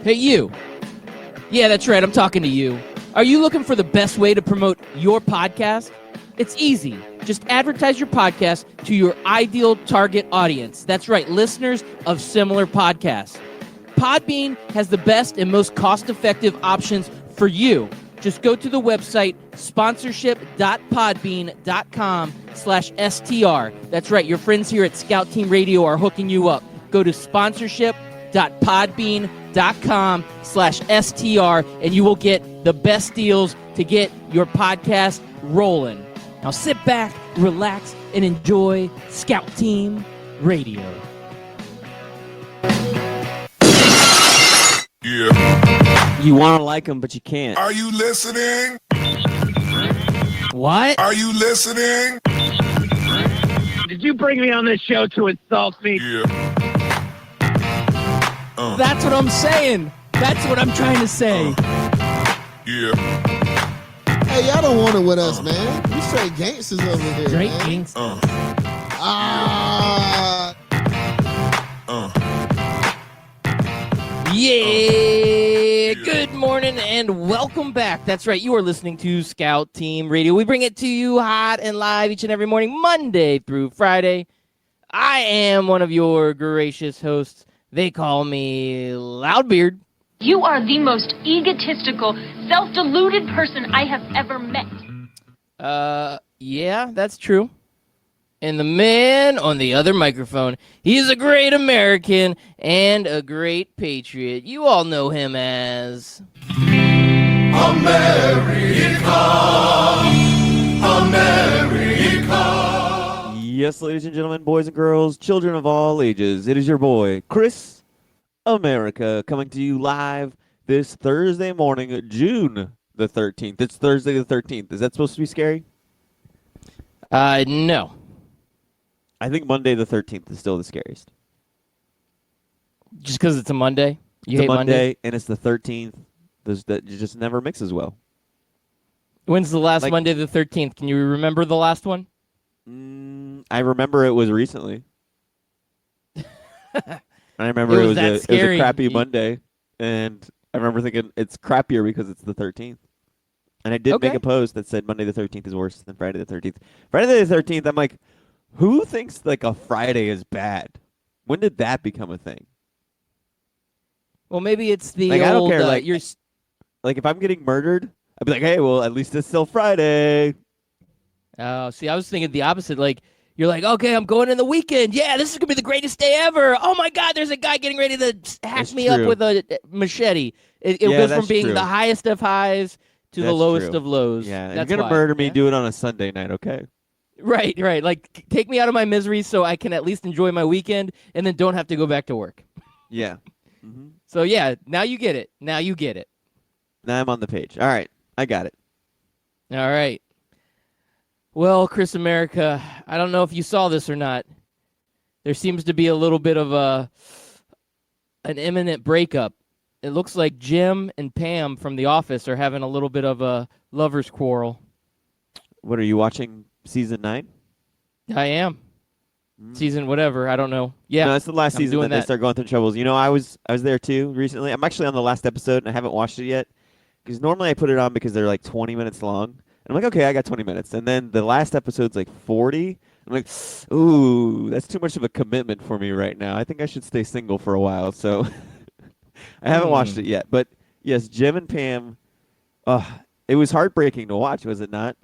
Hey, you. Yeah, that's right. I'm talking to you. Are you looking for the best way to promote your podcast? It's easy. Just advertise your podcast to your ideal target audience. That's right, listeners of similar podcasts. Podbean has the best and most cost-effective options for you. Just go to the website sponsorship.podbean.com/STR. That's right, your friends here at Scout Team Radio are hooking you up. Go to sponsorship.podbean.com/STR and you will get the best deals to get your podcast rolling. Now sit back, relax, and enjoy Scout Team Radio. Yeah. You want to like them, but you can't. Are you listening? What? Are you listening? Did you bring me on this show to insult me? Yeah. That's what I'm saying. That's what I'm trying to say. Yeah. Hey, y'all don't want it with us, man. We straight gangsters over here, Straight man. gangsters. Yeah, good morning and welcome back. That's right, you are listening to Scout Team Radio. We bring it to you hot and live each and every morning, Monday through Friday. I am one of your gracious hosts. They call me Loudbeard. You are the most egotistical, self-deluded person I have ever met. Yeah, that's true. And the man on the other microphone, he's a great American and a great patriot. You all know him as... America. Yes, ladies and gentlemen, boys and girls, children of all ages, it is your boy, Chris America, coming to you live this Thursday morning, June the 13th. It's Thursday the 13th. Is that supposed to be scary? No. I think Monday the 13th is still the scariest. Just because it's a Monday? You It's hate a Monday, Mondays? and it's the 13th. That just never mixes well. When's the last Like- Monday the 13th? Can you remember the last one? I remember it was recently. I remember It it was was that a scary. crappy Monday, and I remember thinking it's crappier because it's the 13th. And I did make Okay. a post that said Monday the 13th is worse than Friday the 13th. Friday the 13th, I'm like, who thinks like a Friday is bad? When did that become a thing? Well, maybe it's the Like, I don't old... care, like- you're Like if I'm getting murdered, I'd be like, hey, well, at least it's still Friday. Oh, see, I was thinking the opposite. Like, you're like, okay, I'm going in the weekend. Yeah, this is going to be the greatest day ever. Oh, my God, there's a guy getting ready to hack That's me up true. with a machete. It Yeah, goes from that's being true. the highest of highs to the That's lowest true. of lows. Yeah, if That's you're going why. to murder me, Yeah. do it on a Sunday night, okay? Right. Like, take me out of my misery so I can at least enjoy my weekend and then don't have to go back to work. Yeah. So, yeah, now you get it. Now you get it. Now I'm on the page. All right, I got it. All right. Well, Chris America, I don't know if you saw this or not. There seems to be a little bit of an imminent breakup. It looks like Jim and Pam from The Office are having a little bit of a lover's quarrel. What, are you watching season 9? I am. Season whatever, I don't know. Yeah. No, that's the last I'm season doing that they that. start going through troubles. You know, I was there too recently. I'm actually on the last episode and I haven't watched it yet because normally I put it on because they're like 20 minutes long. And I'm like, okay, I got 20 minutes. And then the last episode's like 40. I'm like, ooh, that's too much of a commitment for me right now. I think I should stay single for a while. So I haven't watched it yet. But yes, Jim and Pam, it was heartbreaking to watch, was it not?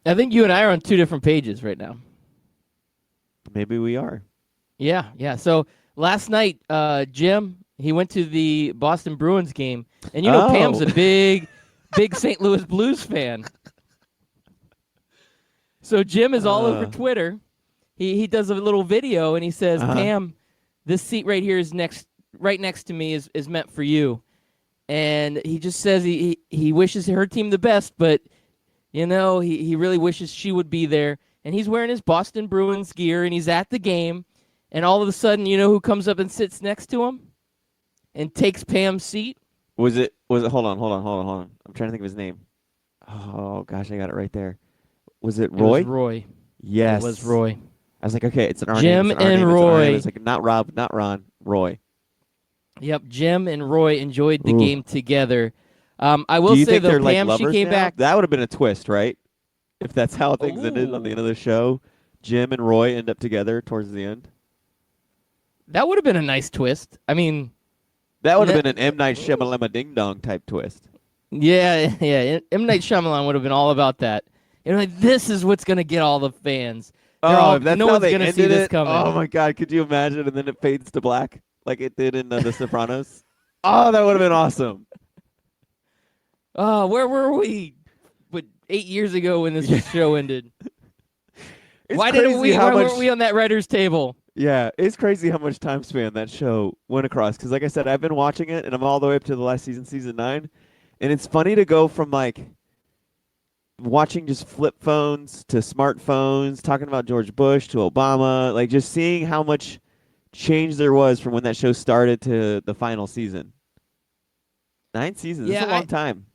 I think you and I are on two different pages right now. Maybe we are. Yeah. So last night, Jim, he went to the Boston Bruins game. And you know Pam's a big St. Louis Blues fan. So Jim is all over Twitter. He does a little video and he says, Pam, this seat right here is right next to me is meant for you. And he just says he wishes her team the best, but you know, he really wishes she would be there. And he's wearing his Boston Bruins gear and he's at the game. And all of a sudden, you know who comes up and sits next to him and takes Pam's seat? Was it hold on. I'm trying to think of his name. Oh gosh, I got it right there. Was it Roy? It was Roy. Yes. It was Roy. I was like, okay, it's an R Jim name. It's an R and name, it's an R name. Roy. It's like not Rob, not Ron, Roy. Yep, Jim and Roy enjoyed the Ooh. game together. I will Do you say think though, they're like Pam, she lovers came now? back. That would have been a twist, right? If that's how things ended on the Ooh. end of the show, Jim and Roy end up together towards the end. That would have been a nice twist. I mean, That would have been an M. Night Shyamalan Ding Dong type twist. yeah, yeah. M. Night Shyamalan would have been all about that. Like, this is what's gonna get all the fans. If that's no how one's they gonna ended see this it, coming. oh my God, could you imagine? And then it fades to black like it did in The Sopranos. Oh, that would have been awesome. Oh, where were we? 8 years ago when this show ended. Why weren't we on that writer's table? Yeah, it's crazy how much time span that show went across. Because like I said, I've been watching it, and I'm all the way up to the last season, season 9. And it's funny to go from like watching just flip phones to smartphones, talking about George Bush to Obama, like just seeing how much change there was from when that show started to the final season. 9 seasons. Yeah, That's a long time.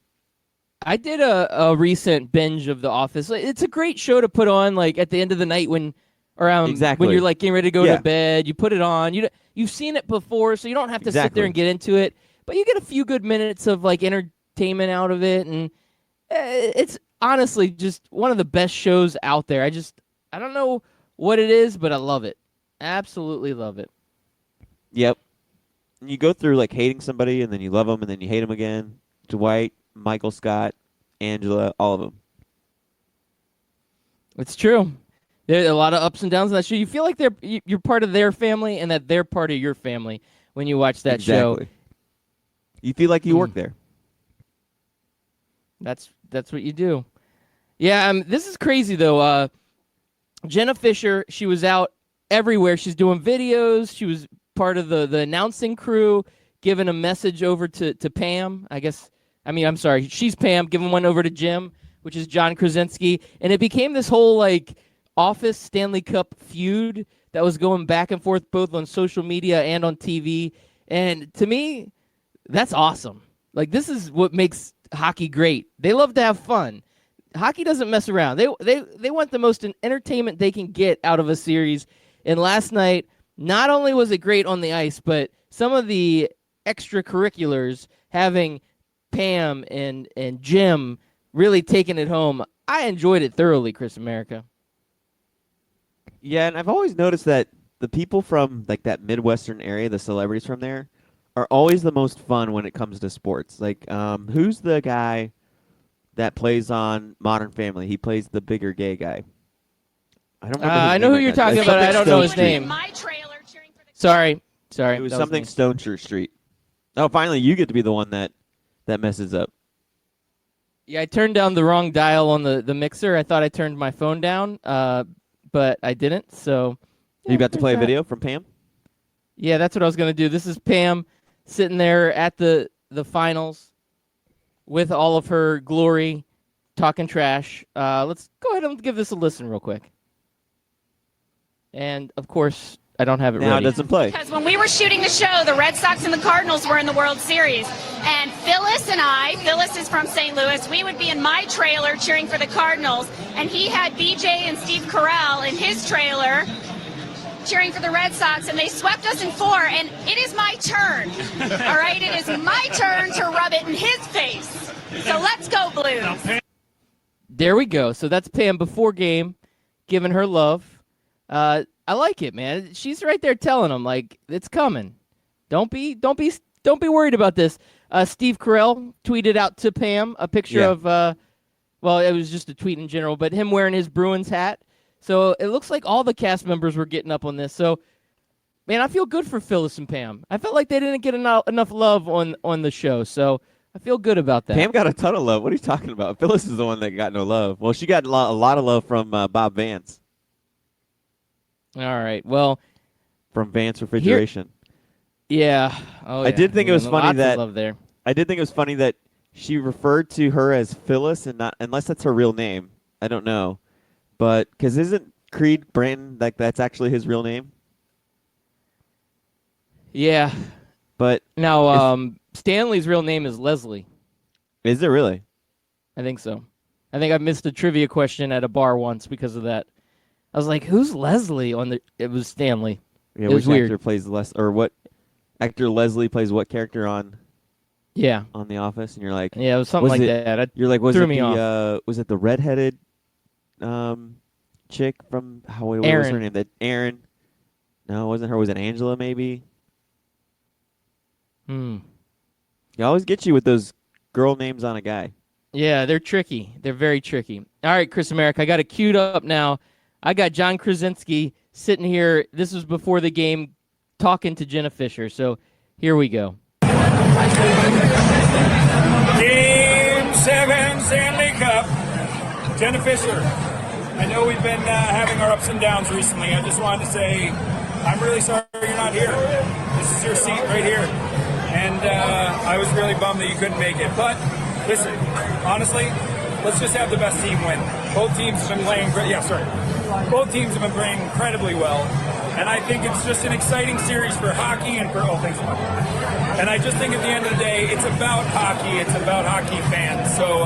I did a recent binge of The Office. It's a great show to put on like at the end of the night when Exactly. when you're like getting ready to go Yeah. to bed. You put it on. You've seen it before, so you don't have to sit Exactly. there and get into it. But you get a few good minutes of like entertainment out of it, and it's honestly just one of the best shows out there. I don't know what it is, but I love it. Absolutely love it. Yep. And you go through like hating somebody, and then you love them, and then you hate them again. Dwight, Michael Scott, Angela, all of them. It's true. There are a lot of ups and downs in that show. You feel like you're part of their family and that they're part of your family when you watch that show. Exactly. You feel like you work there. That's what you do. Yeah, this is crazy though. Jenna Fisher, she was out everywhere. She's doing videos. She was part of the announcing crew, giving a message over to Pam. I'm sorry, she's Pam, giving one over to Jim, which is John Krasinski, and it became this whole like Office Stanley Cup feud that was going back and forth both on social media and on TV. And to me, that's awesome. Like, this is what makes hockey great. They love to have fun. Hockey doesn't mess around. They want the most entertainment they can get out of a series. And last night, not only was it great on the ice, but some of the extracurriculars, having Pam and Jim really taking it home. I enjoyed it thoroughly, Chris America. Yeah, and I've always noticed that the people from like that Midwestern area, the celebrities from there, are always the most fun when it comes to sports. Like, who's the guy that plays on Modern Family? He plays the bigger gay guy. I don't remember. I know who you're talking about. I don't know his name. Sorry. It was something Stone Church Street. Oh, finally, you get to be the one that messes up. Yeah, I turned down the wrong dial on the mixer. I thought I turned my phone down, but I didn't. So You about to play a video from Pam? Yeah, that's what I was going to do. This is Pam sitting there at the finals with all of her glory, talking trash. Let's go ahead and give this a listen real quick. And, of course, I don't have it Now ready. it doesn't play. Because when we were shooting the show, the Red Sox and the Cardinals were in the World Series. And Phyllis and Phyllis is from St. Louis, we would be in my trailer cheering for the Cardinals. And he had BJ and Steve Carell in his trailer cheering for the Red Sox. And they swept us in 4. And it is my turn. All right? It is my turn to rub it in his face. So let's go, Blues. There we go. So that's Pam before game, giving her love. I like it, man. She's right there telling them, like, it's coming. Don't be worried about this. Steve Carell tweeted out to Pam a picture of, well, it was just a tweet in general, but him wearing his Bruins hat. So it looks like all the cast members were getting up on this. So, man, I feel good for Phyllis and Pam. I felt like they didn't get enough love on the show. So I feel good about that. Pam got a ton of love. What are you talking about? Phyllis is the one that got no love. Well, she got a lot of love from Bob Vance. All right. Well, from Vance Refrigeration. Yeah. Oh, yeah. I did think it was funny that love there. I did think it was funny that she referred to her as Phyllis and not, unless that's her real name. I don't know, but because isn't Creed Bratton like that's actually his real name? Yeah. But now Stanley's real name is Leslie. Is it really? I think so. I think I missed a trivia question at a bar once because of that. I was like, "Who's Leslie?" It was Stanley. Yeah, it was which weird. actor plays Les or what? Actor Leslie plays what character on Yeah. The Office? And you're like, Yeah, it was something like that. You're like, was threw it me off. was it the redheaded chick from what was her Erin. name? That Aaron? No, it wasn't her. Was it Angela? Maybe. Hmm. He always gets you with those girl names on a guy. Yeah, they're tricky. They're very tricky. All right, Chris America, I got it queued up now. I got John Krasinski sitting here. This was before the game, talking to Jenna Fisher. So here we go. Game 7 Stanley Cup. Jenna Fisher, I know we've been having our ups and downs recently. I just wanted to say I'm really sorry you're not here. This is your seat right here. And I was really bummed that you couldn't make it. But listen, honestly, let's just have the best team win. Both teams have been playing great. Both teams have been playing incredibly well. And I think it's just an exciting series for hockey and for thanks so much. And I just think at the end of the day, it's about hockey. It's about hockey fans. So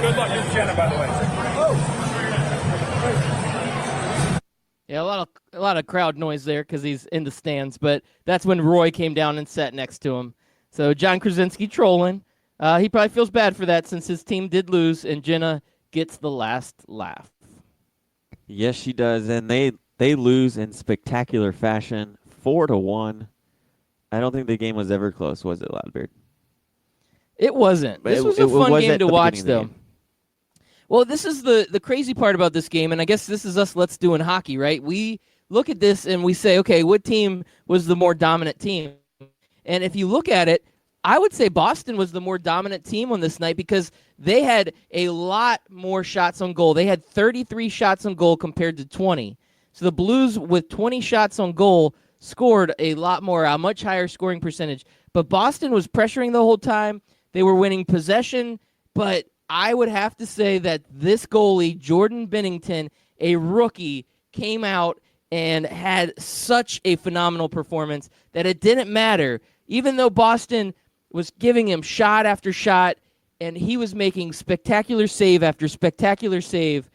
good luck. Here's Jenna, by the way. Yeah, a lot of crowd noise there because he's in the stands. But that's when Roy came down and sat next to him. So John Krasinski trolling. He probably feels bad for that since his team did lose, and Jenna gets the last laugh. Yes, she does, and they lose in spectacular fashion, 4-1. I don't think the game was ever close, was it, Loudbeard? It wasn't. This was a fun game to watch, though. Well, this is the crazy part about this game, and I guess this is us Let's Do in hockey, right? We look at this and we say, okay, what team was the more dominant team? And if you look at it, I would say Boston was the more dominant team on this night because they had a lot more shots on goal. They had 33 shots on goal compared to 20. So the Blues, with 20 shots on goal, scored a lot more, a much higher scoring percentage. But Boston was pressuring the whole time. They were winning possession, but I would have to say that this goalie, Jordan Binnington, a rookie, came out and had such a phenomenal performance that it didn't matter. Even though Boston was giving him shot after shot, and he was making spectacular save after spectacular save,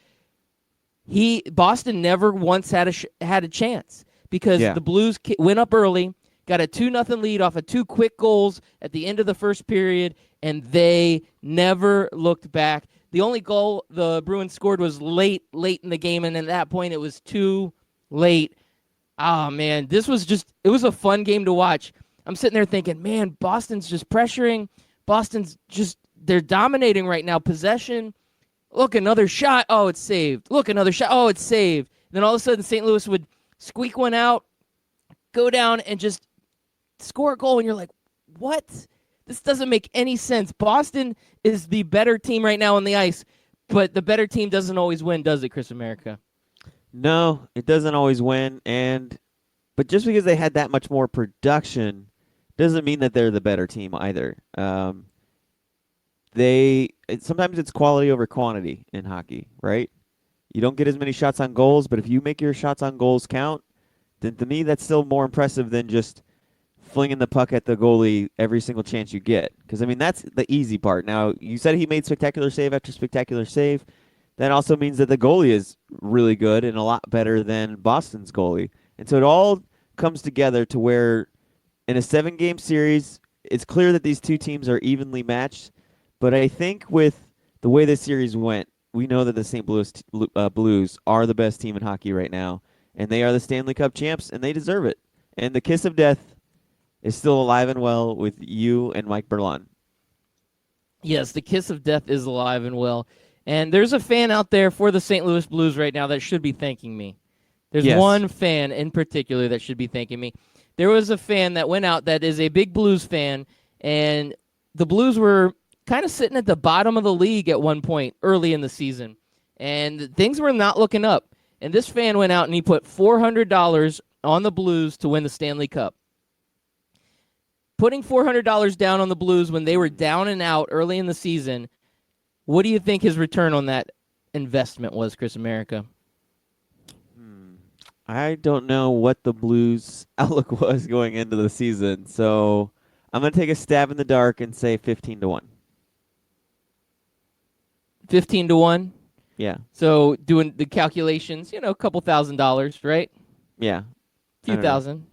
Boston never once had a chance because the Blues went up early, got a 2-0 lead off of 2 quick goals at the end of the first period, and they never looked back. The only goal the Bruins scored was late in the game, and at that point it was too late. Oh, man, it was a fun game to watch. I'm sitting there thinking, man, Boston's just pressuring. They're dominating right now. Possession. Look, another shot. Oh, it's saved. Look, another shot. Oh, it's saved. Then all of a sudden, St. Louis would squeak one out, go down, and just score a goal. And you're like, what? This doesn't make any sense. Boston is the better team right now on the ice, but the better team doesn't always win, does it, Chris America? No, it doesn't always win. But just because they had that much more production doesn't mean that they're the better team either. Sometimes it's quality over quantity in hockey, right? You don't get as many shots on goals, but if you make your shots on goals count, then to me that's still more impressive than just flinging the puck at the goalie every single chance you get. Because, I mean, that's the easy part. Now, you said he made spectacular save after spectacular save. That also means that the goalie is really good and a lot better than Boston's goalie. And so it all comes together to where in a 7-game series, it's clear that these two teams are evenly matched. But I think with the way this series went, we know that the St. Louis Blues are the best team in hockey right now. And they are the Stanley Cup champs, and they deserve it. And the kiss of death is still alive and well with you and Mike Berlon. Yes, the kiss of death is alive and well. And there's a fan out there for the St. Louis Blues right now that should be thanking me. There's one fan in particular that should be thanking me. There was a fan that went out that is a big Blues fan, and the Blues were kind of sitting at the bottom of the league at one point early in the season, and things were not looking up. And this fan went out and he put $400 on the Blues to win the Stanley Cup. Putting $400 down on the Blues when they were down and out early in the season, what do you think his return on that investment was, Chris America? I don't know what the Blues' outlook was going into the season, so I'm going to take a stab in the dark and say 15-1. 15-1? Yeah. So doing the calculations, a couple $1,000, right? Yeah. A few thousand.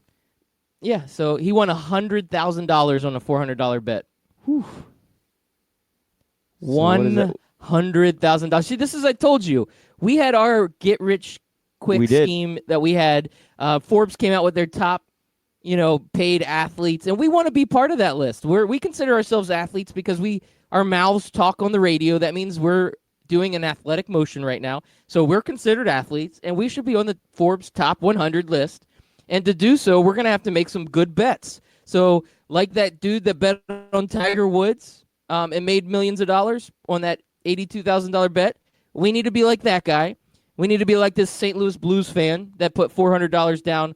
Yeah, so he won $100,000 on a $400 bet. Whew. So what is that? $100,000. See, this is I told you. We had our get rich quick We did. scheme that we had. Forbes came out with their top, paid athletes, and we want to be part of that list. We consider ourselves athletes because our mouths talk on the radio. That means we're doing an athletic motion right now. So we're considered athletes, and we should be on the Forbes top 100 list. And to do so, we're going to have to make some good bets. So like that dude that bet on Tiger Woods and made millions of dollars on that $82,000 bet, we need to be like that guy. We need to be like this St. Louis Blues fan that put $400 down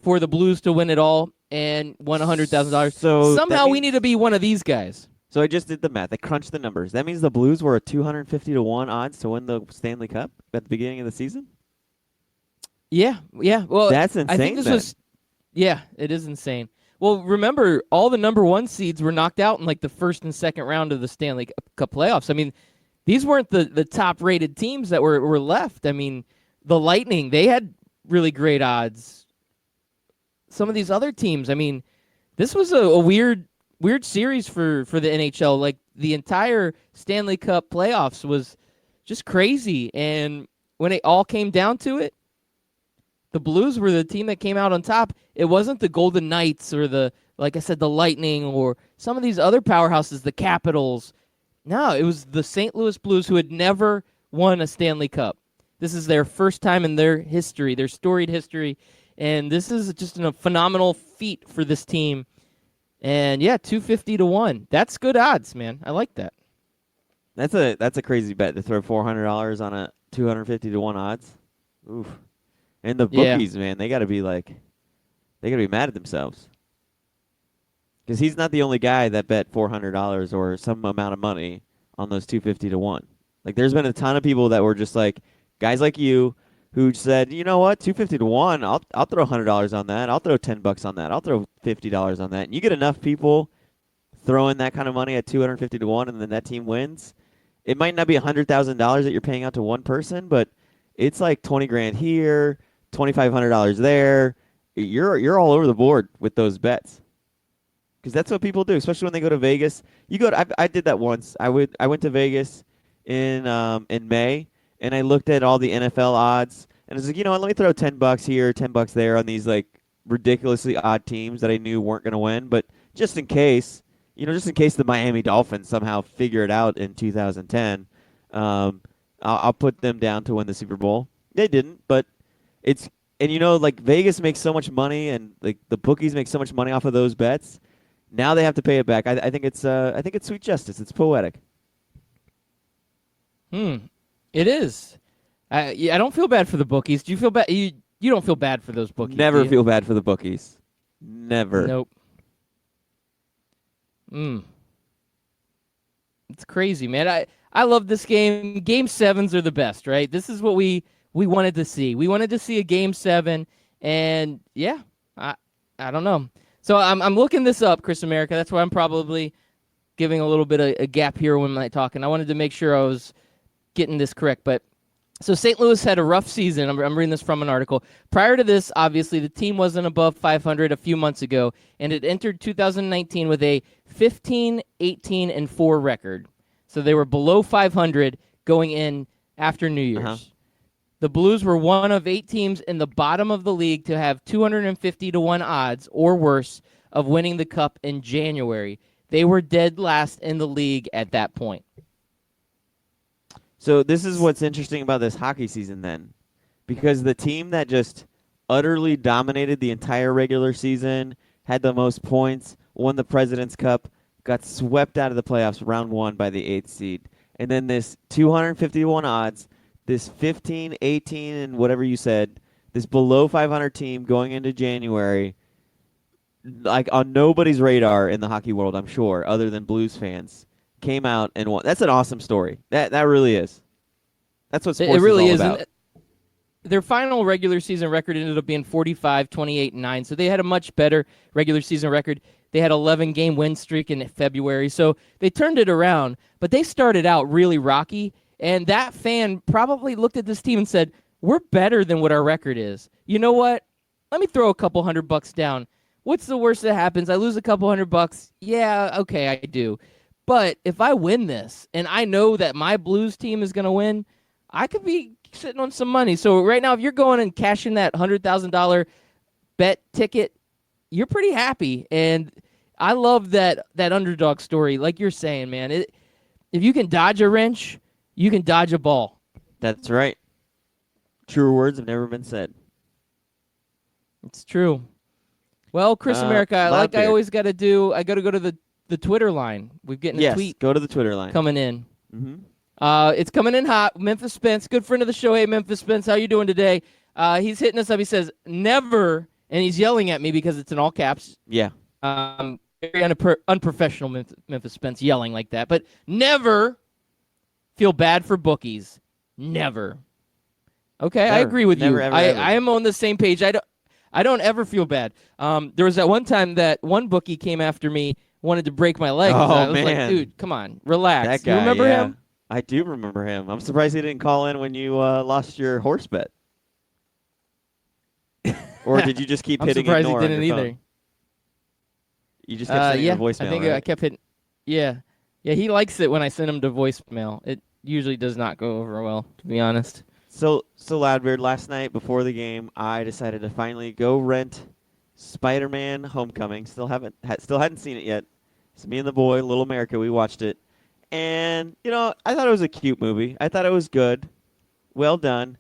for the Blues to win it all and won $100,000. So somehow we need to be one of these guys. So I just did the math. I crunched the numbers. That means the Blues were a 250-1 odds to win the Stanley Cup at the beginning of the season? Yeah. Well, that's insane. I think this was. Yeah, it is insane. Well, remember, all the number one seeds were knocked out in like the first and second round of the Stanley Cup playoffs. I mean, these weren't the top-rated teams that were left. I mean, the Lightning, they had really great odds. Some of these other teams, I mean, this was a weird series for the NHL. Like, the entire Stanley Cup playoffs was just crazy. And when it all came down to it, the Blues were the team that came out on top. It wasn't the Golden Knights or like I said, the Lightning or some of these other powerhouses, the Capitals. No, it was the St. Louis Blues who had never won a Stanley Cup. This is their first time in their history, their storied history. And this is just a phenomenal feat for this team. And yeah, 250-1. That's good odds, man. I like that. That's a crazy bet to throw $400 on a 250-1 odds. Oof. And the bookies, man, they got to be mad at themselves. Because he's not the only guy that bet $400 or some amount of money on those 250-1. Like, there's been a ton of people that were just like, guys like you, who said, you know what, 250-1, I'll throw $100 on that. I'll throw $10 on that. I'll throw $50 on that. And you get enough people throwing that kind of money at 250-1, and then that team wins. It might not be $100,000 that you're paying out to one person, but it's like $20,000 here, $2,500 there. You're all over the board with those bets, because that's what people do, especially when they go to Vegas. I did that once. I went to Vegas in May, and I looked at all the NFL odds, and I was like, you know what, let me throw $10 here, $10 there on these like ridiculously odd teams that I knew weren't going to win, but just in case the Miami Dolphins somehow figure it out in 2010, I'll put them down to win the Super Bowl. They didn't, but like Vegas makes so much money, and like the bookies make so much money off of those bets. Now they have to pay it back. I think it's sweet justice. It's poetic. It is. I don't feel bad for the bookies. Do you feel bad? You don't feel bad for those bookies? Never feel bad for the bookies. Never. Nope. It's crazy, man. I love this game. Game 7s are the best, right? This is what we wanted to see. We wanted to see a Game 7, and yeah, I don't know. So I'm looking this up, Chris America. That's why I'm probably giving a little bit of a gap here when I'm talking. I wanted to make sure I was getting this correct. But so St. Louis had a rough season. I'm reading this from an article. Prior to this, obviously, the team wasn't above 500 a few months ago, and it entered 2019 with a 15-18-4 record. So they were below 500 going in after New Year's. Uh-huh. The Blues were one of 8 teams in the bottom of the league to have 250-1 odds or worse of winning the Cup in January. They were dead last in the league at that point. So this is what's interesting about this hockey season then, because the team that just utterly dominated the entire regular season, had the most points, won the President's Cup, got swept out of the playoffs round 1 by the 8th seed. And then this 251 odds, this 15, 18, and whatever you said, this below 500 team going into January, like on nobody's radar in the hockey world, I'm sure, other than Blues fans, came out and won. That's an awesome story. That really is. That's what sports really is all about. Their final regular season record ended up being 45-28-9, so they had a much better regular season record. They had 11-game win streak in February, so they turned it around. But they started out really rocky, and that fan probably looked at this team and said, we're better than what our record is. You know what? Let me throw a couple $100 down. what's the worst that happens? I lose a couple $100. Yeah, okay, I do. But if I win this and I know that my Blues team is going to win, I could be sitting on some money. So right now, if you're going and cashing that $100,000 bet ticket, you're pretty happy. And I love that underdog story. Like you're saying, man, if you can dodge a wrench, you can dodge a ball. That's right. Truer words have never been said. It's true. Well, Chris America, like I always got to do, I got to go to the Twitter line. We've getting a tweet. Go to the Twitter line. Coming in. Mm-hmm. It's coming in hot. Memphis Spence, good friend of the show. Hey, Memphis Spence, how you doing today? He's hitting us up. He says, never, and he's yelling at me because it's in all caps. Yeah. Very unprofessional Memphis Spence yelling like that. But never feel bad for bookies. Never. Okay, Never. I agree with Never, you. ever, I ever. am on the same page. I don't ever feel bad. There was that one time that one bookie came after me, wanted to break my leg. Oh, I was man. like, dude, come on, relax. That guy, you remember yeah. him? I do remember him. I'm surprised he didn't call in when you lost your horse bet. Or did you just keep I'm hitting surprised ignore he on didn't your either. phone? You just kept sending Yeah, your voicemail, I think right? I kept hitting. Yeah, he likes it when I send him to voicemail. It usually does not go over well, to be honest. So Loudbeard, last night before the game, I decided to finally go rent Spider-Man: Homecoming. Still hadn't seen it yet. It's me and the boy, Little America. We watched it, and I thought it was a cute movie. I thought it was good, well done,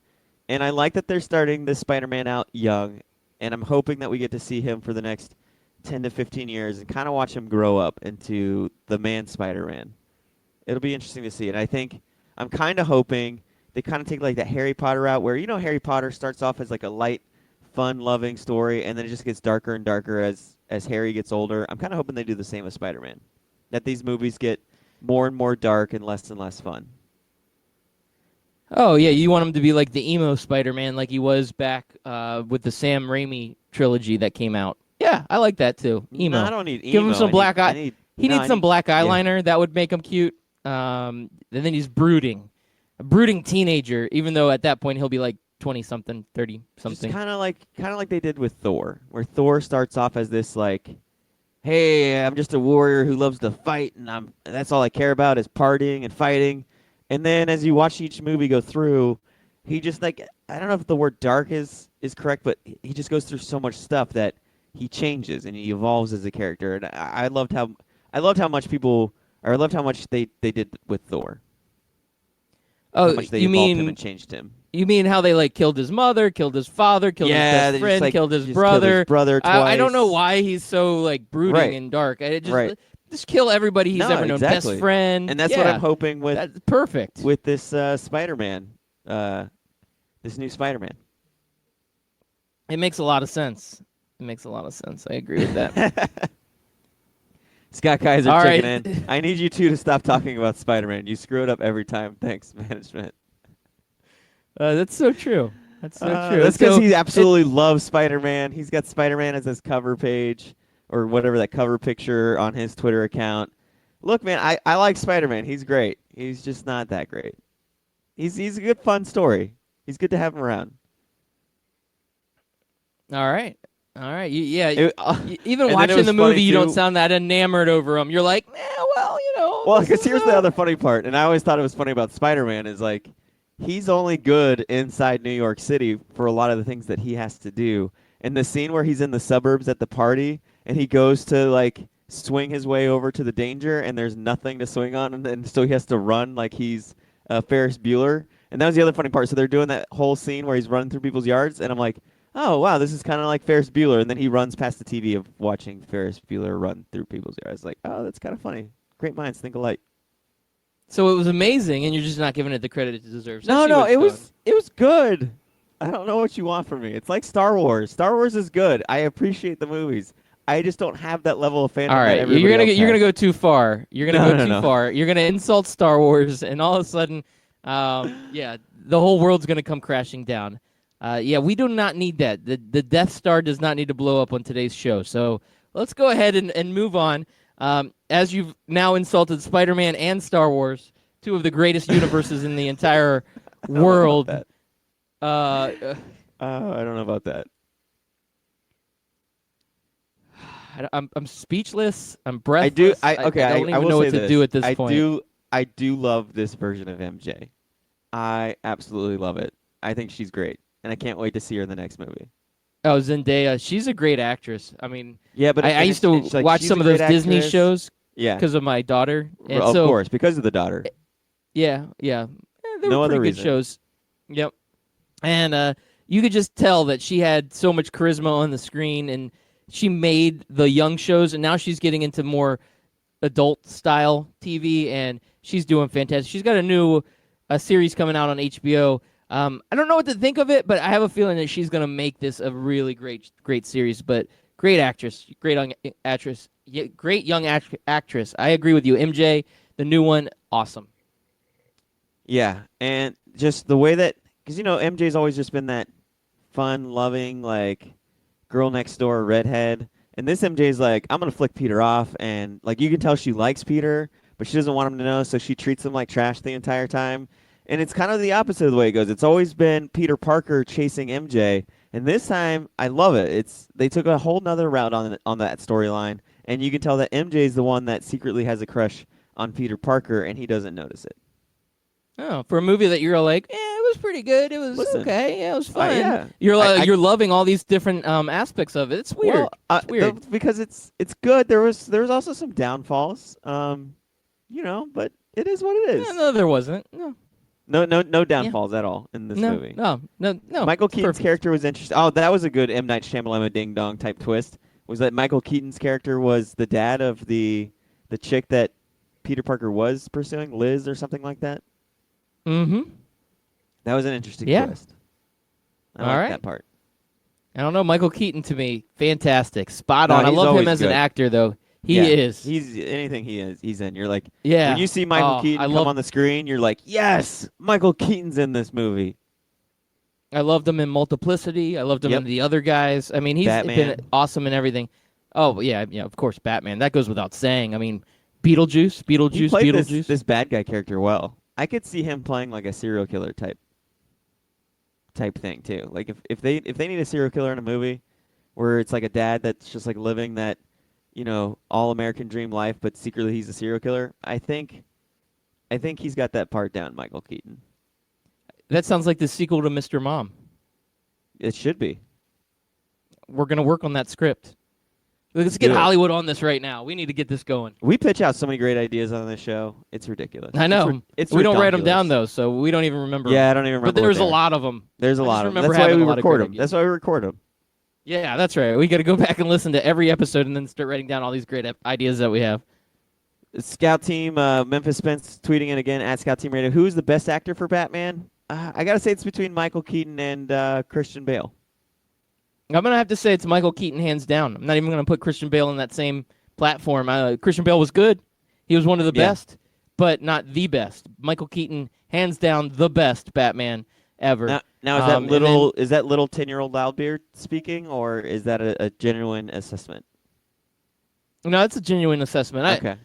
and I like that they're starting this Spider-Man out young, and I'm hoping that we get to see him for the next 10 to 15 years and kind of watch him grow up into the man Spider-Man. It'll be interesting to see, and I think I'm kind of hoping they kind of take like that Harry Potter route where, Harry Potter starts off as like a light, fun-loving story, and then it just gets darker and darker as Harry gets older. I'm kind of hoping they do the same with Spider-Man, that these movies get more and more dark and less fun. Oh, yeah, you want him to be like the emo Spider-Man like he was back with the Sam Raimi trilogy that came out. Yeah, I like that too. Emo. No, I don't need emo. Give him some black eye. He needs some black eyeliner. Yeah. That would make him cute. And then he's brooding. A brooding teenager, even though at that point he'll be like 20-something, 30-something. Kind of like they did with Thor, where Thor starts off as this like, hey, I'm just a warrior who loves to fight, and that's all I care about is partying and fighting. And then as you watch each movie go through, he just like, I don't know if the word dark is correct, but he just goes through so much stuff that he changes and he evolves as a character. And I loved how much they did with Thor. Oh, how much they you evolved mean him and changed him? You mean how they like killed his mother, killed his father, killed his best they friend, just, killed his just brother? Killed his brother twice. I don't know why he's so like brooding Right. and dark. Right. Just kill everybody he's ever known. Exactly. Best friend. And that's what I'm hoping with. That's perfect. With this Spider-Man, this new Spider-Man. It makes a lot of sense. I agree with that. Scott Kaiser All checking right. in. I need you two to stop talking about Spider-Man. You screw it up every time. Thanks, management. That's so true. That's so true. That's because he absolutely loves Spider-Man. He's got Spider-Man as his cover page or whatever, that cover picture on his Twitter account. Look, man, I like Spider-Man. He's great. He's just not that great. He's a good, fun story. He's good to have him around. All right. It- Even and then it watching was the funny, movie, you don't too. sound that enamored over him. You're like, well, Well, this because is, here's the other funny part, and I always thought it was funny about Spider-Man is like, he's only good inside New York City for a lot of the things that he has to do. And the scene where he's in the suburbs at the party, and he goes to like swing his way over to the danger, and there's nothing to swing on, and so he has to run like he's Ferris Bueller. And that was the other funny part. So they're doing that whole scene where he's running through people's yards, and I'm like, oh, wow, this is kind of like Ferris Bueller. And then he runs past the TV of watching Ferris Bueller run through people's yards. Like, oh, that's kind of funny. Great minds think alike. So it was amazing, and you're just not giving it the credit it deserves. No, Let's see what it's it was good. I don't know what you want from me. It's like Star Wars. Star Wars is good. I appreciate the movies. I just don't have that level of fandom. All right, you're gonna go too far. You're gonna go too far. You're gonna insult Star Wars, and all of a sudden, the whole world's gonna come crashing down. We do not need that. The Death Star does not need to blow up on today's show. So let's go ahead and move on. As you've now insulted Spider-Man and Star Wars, two of the greatest universes in the entire world. I don't know about that. I'm speechless. I'm breathless. I don't will even know what say to this. do at this point. I do love this version of MJ. I absolutely love it. I think she's great, and I can't wait to see her in the next movie. Oh, Zendaya, she's a great actress. I mean, Yeah, but I used to watch some of those Disney shows Yeah, because of my daughter, and of so course, because of the daughter. yeah, they No were other pretty good reason. shows. Yep, and you could just tell that she had so much charisma on the screen, and she made the young shows, and now she's getting into more adult style TV, and she's doing fantastic. She's got a series coming out on HBO. I don't know what to think of it, but I have a feeling that she's going to make this a really great series. But great actress, great young actress, great young actress. I agree with you, MJ, the new one, awesome. Yeah, and just the way that, because MJ's always just been that fun, loving, like girl next door redhead, and this MJ's like, I'm gonna flick Peter off, and like you can tell she likes Peter, but she doesn't want him to know, so she treats him like trash the entire time. And it's kind of the opposite of the way it goes. It's always been Peter Parker chasing MJ, and this time I love it. They took a whole nother route on that storyline, and you can tell that MJ is the one that secretly has a crush on Peter Parker, and he doesn't notice it. Oh, for a movie that you're like, it was pretty good. It was okay. Yeah, it was fun. Yeah. You're loving all these different aspects of it. It's weird. Well, it's weird. because it's good. There was also some downfalls. But it is what it is. Yeah, no, there wasn't. No downfalls at all in this movie. No. Michael It's Keaton's perfect. character was interesting. Oh, that was a good M. Night Shyamalan ding dong type twist. Was that Michael Keaton's character was the dad of the chick that Peter Parker was pursuing, Liz or something like that? Mm-hmm. That was an interesting twist. I All like right. that part. I don't know. Michael Keaton to me, fantastic, spot No, on. I he's love him always as an good. actor, though. He Yeah, is. He's anything he's in. You're like, Yeah. when you see Michael Keaton come on the screen, you're like, yes, Michael Keaton's in this movie. I loved him in Multiplicity. I loved him in The Other Guys. I mean, he's Batman. been awesome in everything. Oh yeah, of course, Batman. That goes without saying. I mean, Beetlejuice. He played this bad guy character well. I could see him playing like a serial killer type thing too. Like if they need a serial killer in a movie where it's like a dad that's just like living that, all American dream life, but secretly he's a serial killer, I think he's got that part down, Michael Keaton. That sounds like the sequel to Mr. Mom. It should be. We're gonna work on that script. Let's get Hollywood on this right now. We need to get this going. We pitch out so many great ideas on this show. It's ridiculous. I know. We don't write them down though, so we don't even remember. Yeah, I don't even remember. But there's a lot of them. There's a lot of them. That's why we record them. That's why we record them. Yeah, that's right. We got to go back and listen to every episode and then start writing down all these great ideas that we have. Scout Team, Memphis Spence tweeting in again at Scout Team Radio. Who is the best actor for Batman? I got to say it's between Michael Keaton and Christian Bale. I'm going to have to say it's Michael Keaton hands down. I'm not even going to put Christian Bale in that same platform. Christian Bale was good. He was one of the best, but not the best. Michael Keaton, hands down, the best Batman ever. Now is that little 10-year-old Loudbeard speaking, or is that a genuine assessment? No, it's a genuine assessment. Okay.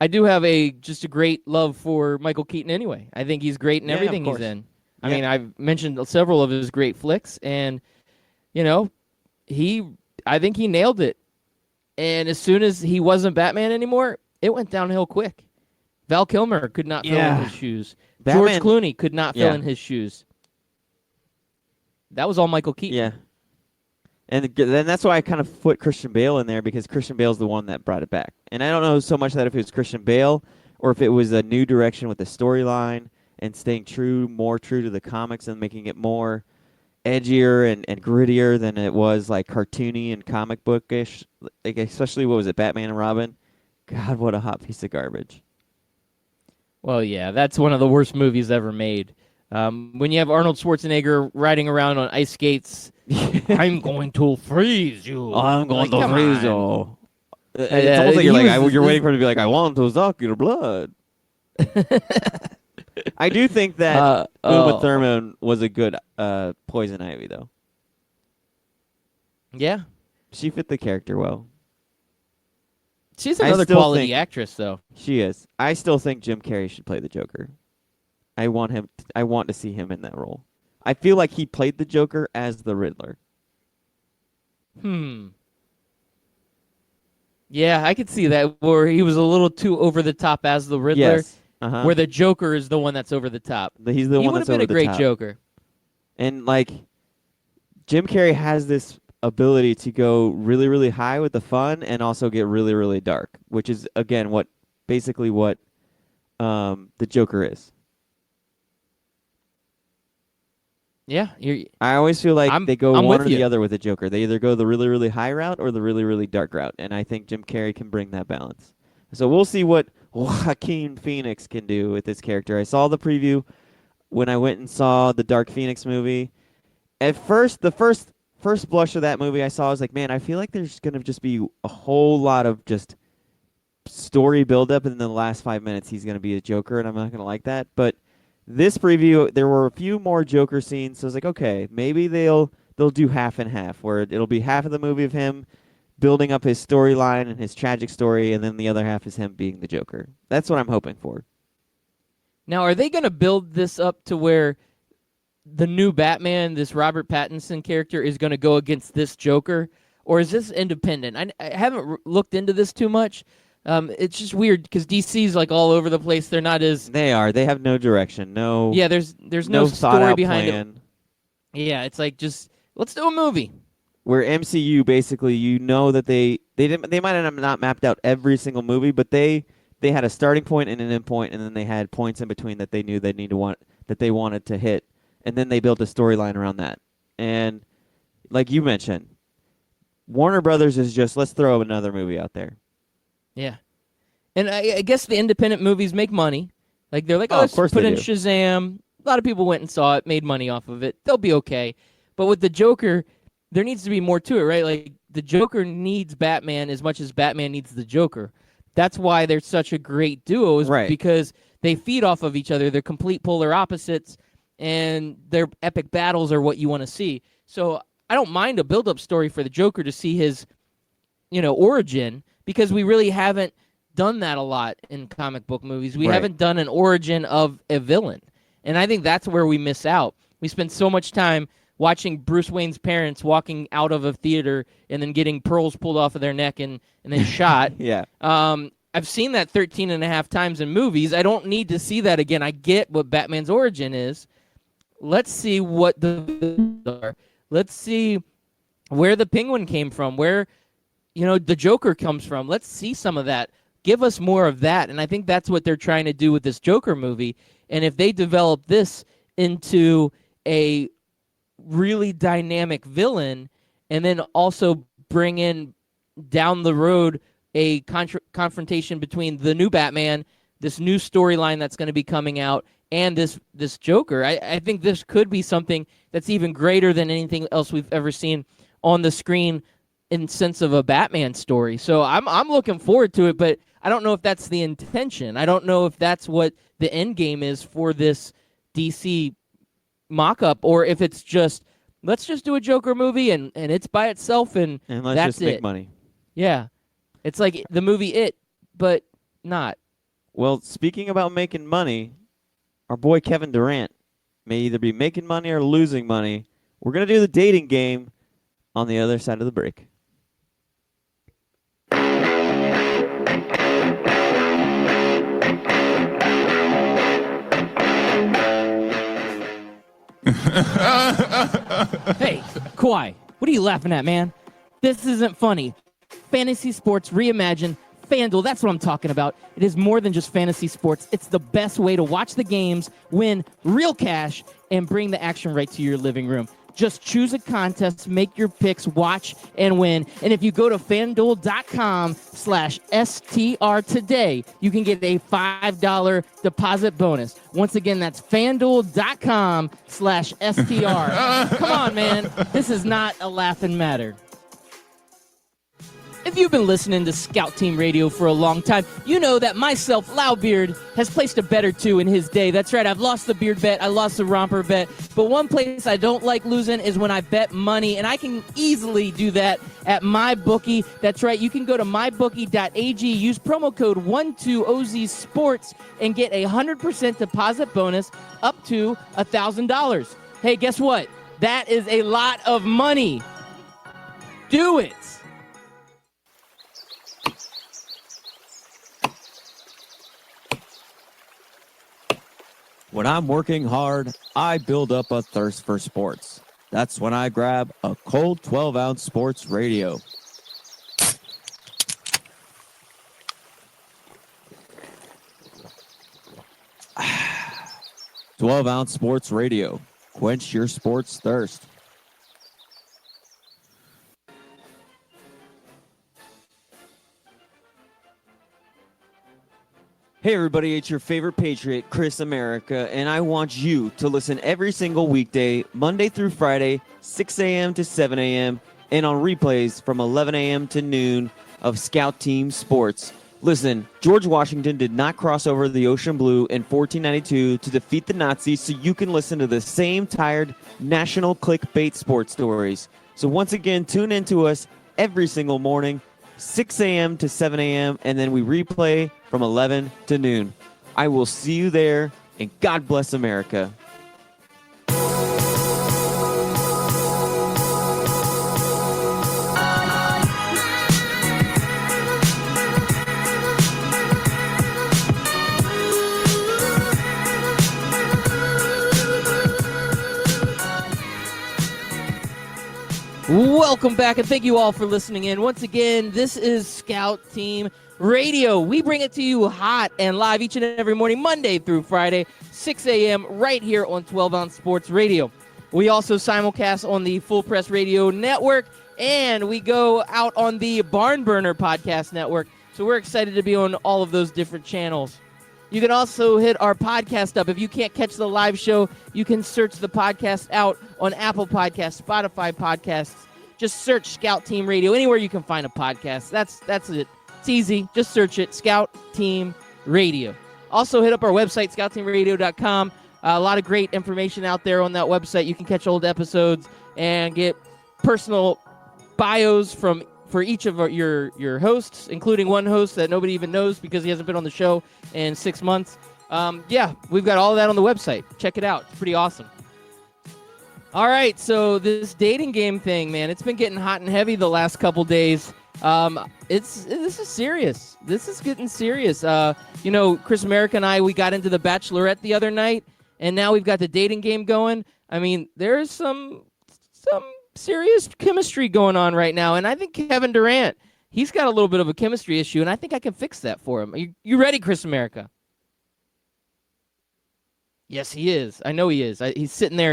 I do have just a great love for Michael Keaton anyway. I think he's great in everything he's in. I mean, I've mentioned several of his great flicks, and I think he nailed it. And as soon as he wasn't Batman anymore, it went downhill quick. Val Kilmer could not fill in his shoes. George Clooney could not fill in his shoes. That was all Michael Keaton. Yeah. And then that's why I kind of put Christian Bale in there, because Christian Bale's the one that brought it back. And I don't know so much that if it was Christian Bale or if it was a new direction with the storyline and staying more true to the comics and making it more edgier and grittier than it was like cartoony and comic bookish. Like especially, what was it, Batman and Robin? God, what a hot piece of garbage. Well, yeah, that's one of the worst movies ever made. When you have Arnold Schwarzenegger riding around on ice skates, I'm going to freeze you. I'm going to freeze you. It's Yeah, almost like he you're waiting for him to be like, I want to suck your blood. I do think that Uma Thurman was a good Poison Ivy, though. Yeah. She fit the character well. She's another quality actress, though. She is. I still think Jim Carrey should play the Joker. I want to see him in that role. I feel like he played the Joker as the Riddler. Yeah, I could see that where he was a little too over the top as the Riddler, Yes. Uh-huh. where the Joker is the one that's over the top. He's the He one would that's have been over a the great top. Joker. And like Jim Carrey has this ability to go really, really high with the fun and also get really, really dark, which is again what the Joker is. Yeah, I always feel like they go I'm one with or the you. other with the Joker. They either go the really, really high route or the really, really dark route, and I think Jim Carrey can bring that balance. So we'll see what Joaquin Phoenix can do with this character. I saw the preview when I went and saw the Dark Phoenix movie. At first, the first blush of that movie I saw, I was like, man, I feel like there's going to just be a whole lot of just story buildup, and in the last 5 minutes he's going to be a Joker, and I'm not going to like that. But this preview, there were a few more Joker scenes, so I was like, okay, maybe they'll do half and half, where it'll be half of the movie of him building up his storyline and his tragic story, and then the other half is him being the Joker. That's what I'm hoping for. Now, are they going to build this up to where the new Batman, this Robert Pattinson character, is going to go against this Joker? Or is this independent? I haven't looked into this too much. It's just weird because DC's like all over the place. They're not as... They are. They have no direction. No. Yeah, there's no thought story out behind plan. it. Yeah, it's like just, let's do a movie. Where MCU basically, you know that they might have not mapped out every single movie, but they had a starting point and an end point, and then they had points in between that they knew they wanted to hit, and then they built a storyline around that. And like you mentioned, Warner Brothers is just, let's throw another movie out there. Yeah, and I guess the independent movies make money. Like they're like, Oh, oh, of let's course put they in do. Shazam. A lot of people went and saw it, made money off of it. They'll be okay. But with the Joker, there needs to be more to it, right? Like the Joker needs Batman as much as Batman needs the Joker. That's why they're such a great duo, is Right. because they feed off of each other. They're complete polar opposites, and their epic battles are what you want to see. So I don't mind a build-up story for the Joker to see his, origin, because we really haven't done that a lot in comic book movies. We Right. haven't done an origin of a villain, and I think that's where we miss out. We spend so much time watching Bruce Wayne's parents walking out of a theater and then getting pearls pulled off of their neck and then shot. Yeah. I've seen that 13 and a half times in movies. I don't need to see that again. I get what Batman's origin is. Let's see what the are. Let's see where the Penguin came from, where the Joker comes from. Let's see some of that. Give us more of that. And I think that's what they're trying to do with this Joker movie. And if they develop this into a really dynamic villain, and then also bring in down the road a confrontation between the new Batman, this new storyline that's going to be coming out, and this Joker, I think this could be something that's even greater than anything else we've ever seen on the screen in sense of a Batman story. So I'm looking forward to it, but I don't know if that's the intention. I don't know if that's what the end game is for this DC mock-up, or if it's just, let's just do a Joker movie and it's by itself and let's that's just make it. money. Yeah. It's like the movie It, but not. Well, speaking about making money, our boy Kevin Durant may either be making money or losing money. We're going to do the dating game on the other side of the break. Hey, Kawhi, what are you laughing at, man? This isn't funny. Fantasy sports reimagined. FanDuel, that's what I'm talking about. It is more than just fantasy sports. It's the best way to watch the games, win real cash, and bring the action right to your living room. Just choose a contest, make your picks, watch, and win. And if you go to FanDuel.com/STR today, you can get a $5 deposit bonus. Once again, that's FanDuel.com/STR. Come on, man. This is not a laughing matter. If you've been listening to Scout Team Radio for a long time, you know that myself, Loudbeard, has placed a bet or two in his day. That's right, I've lost the beard bet, I lost the romper bet, but one place I don't like losing is when I bet money, and I can easily do that at MyBookie. That's right, you can go to mybookie.ag, use promo code 12OZSports, and get a 100% deposit bonus up to $1,000. Hey, guess what? That is a lot of money. Do it. When I'm working hard, I build up a thirst for sports. That's when I grab a cold 12-ounce sports radio. 12-ounce sports radio. Quench your sports thirst. Hey everybody, it's your favorite Patriot, Chris America, and I want you to listen every single weekday, Monday through Friday, 6 a.m. to 7 a.m., and on replays from 11 a.m. to noon of Scout Team Sports. Listen, George Washington did not cross over the ocean blue in 1492 to defeat the Nazis, so you can listen to the same tired national clickbait sports stories. So once again, tune in to us every single morning, 6 a.m. to 7 a.m., and then we replay from 11 to noon. I will see you there, and God bless America. Welcome back, and thank you all for listening in. Once again, this is Scout Team Radio. We bring it to you hot and live each and every morning, Monday through Friday, 6 a.m., right here on 12-Ounce Sports Radio. We also simulcast on the Full Press Radio Network, and we go out on the Barn Burner Podcast Network, so we're excited to be on all of those different channels. You can also hit our podcast up. If you can't catch the live show, you can search the podcast out on Apple Podcasts, Spotify Podcasts. Just search Scout Team Radio anywhere you can find a podcast. That's it. It's easy. Just search it, Scout Team Radio. Also hit up our website, scoutteamradio.com. A lot of great information out there on that website. You can catch old episodes and get personal bios for each of your hosts, including one host that nobody even knows because he hasn't been on the show in 6 months. We've got all of that on the website. Check it out. It's pretty awesome. All right, so this dating game thing, man, it's been getting hot and heavy the last couple days. This is serious. This is getting serious. Chris America and I, we got into The Bachelorette the other night, and now we've got the dating game going. I mean, there's some serious chemistry going on right now, and I think Kevin Durant, he's got a little bit of a chemistry issue, and I think I can fix that for him. You ready, Chris America? Yes, he is. I know he is. He's sitting there.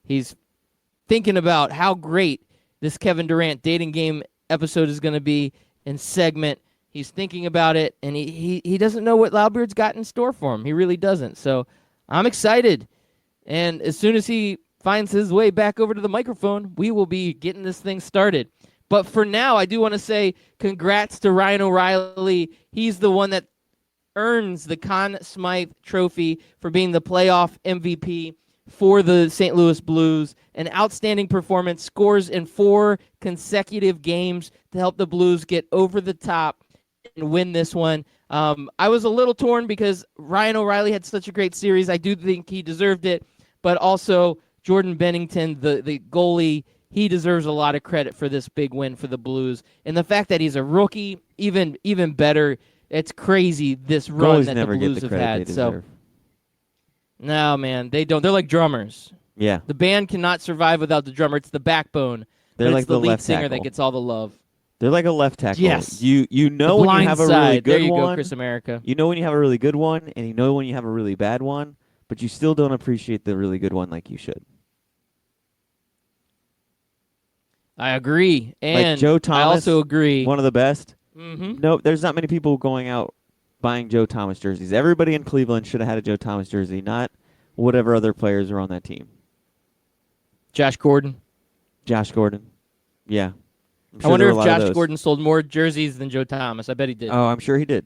He's thinking about how great this Kevin Durant dating game episode is going to be and segment. He's thinking about it, and he doesn't know what Loudbeard's got in store for him. He really doesn't. So I'm excited, and as soon as he finds his way back over to the microphone, we will be getting this thing started. But for now, I do want to say congrats to Ryan O'Reilly. He's the one that earns the Conn Smythe Trophy for being the playoff MVP for the St. Louis Blues. An outstanding performance, scores in 4 consecutive games to help the Blues get over the top and win this one. I was a little torn because Ryan O'Reilly had such a great series. I do think he deserved it, but also Jordan Bennington, the goalie, he deserves a lot of credit for this big win for the Blues. And the fact that he's a rookie, even better. It's crazy, this run that the Blues have had. So, no, man, they don't. They're like drummers. Yeah. The band cannot survive without the drummer. It's the backbone. They're like it's the lead left singer tackle that gets all the love. They're like a left tackle. Yes. You know when you have a really good there you one. go, Chris America. You know when you have a really good one, and you know when you have a really bad one, but you still don't appreciate the really good one like you should. I agree. And like Joe Thomas, I also agree. One of the best. Mm-hmm. No, there's not many people going out buying Joe Thomas jerseys. Everybody in Cleveland should have had a Joe Thomas jersey, not whatever other players are on that team. Josh Gordon. Yeah. I wonder if Josh Gordon sold more jerseys than Joe Thomas. I bet he did. Oh, I'm sure he did.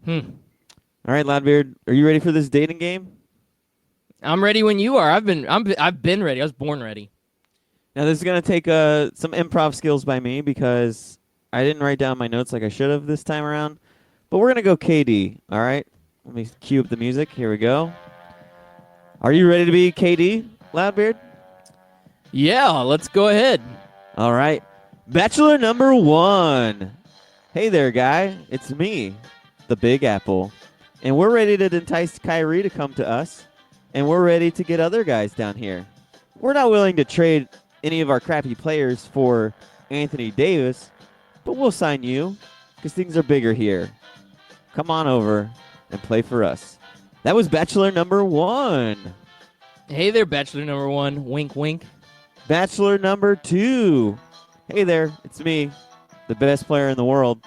All right, Loudbeard, are you ready for this dating game? I'm ready when you are. I've been ready. I was born ready. Now, this is going to take some improv skills by me because I didn't write down my notes like I should have this time around. But we're going to go KD, all right? Let me cue up the music. Here we go. Are you ready to be KD, Loudbeard? Yeah, let's go ahead. All right. Bachelor number 1. Hey there, guy. It's me, the Big Apple. And we're ready to entice Kyrie to come to us. And we're ready to get other guys down here. We're not willing to trade any of our crappy players for Anthony Davis, but we'll sign you because things are bigger here. Come on over and play for us. That was Bachelor number 1. Hey there, Bachelor number 1. Wink, wink. Bachelor number 2. Hey there, it's me, the best player in the world.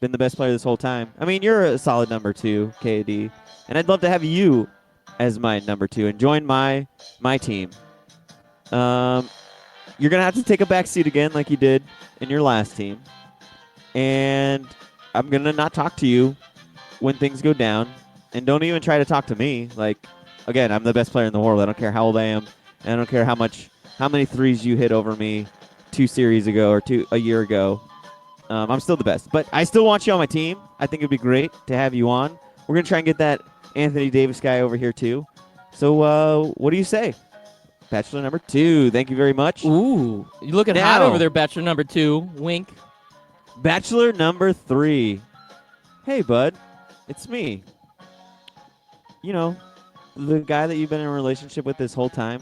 Been the best player this whole time. I mean, you're a solid number 2, KD, and I'd love to have you as my number 2 and join my team. You're going to have to take a back seat again like you did in your last team. And I'm going to not talk to you when things go down. And don't even try to talk to me. Like, again, I'm the best player in the world. I don't care how old I am. And I don't care how many threes you hit over me 2 series ago or a year ago. I'm still the best. But I still want you on my team. I think it'd be great to have you on. We're going to try and get that Anthony Davis guy over here, too. So what do you say? Bachelor number 2. Thank you very much. Ooh, you looking hot over there, Bachelor number 2. Wink. Bachelor number 3. Hey, bud. It's me. You know, the guy that you've been in a relationship with this whole time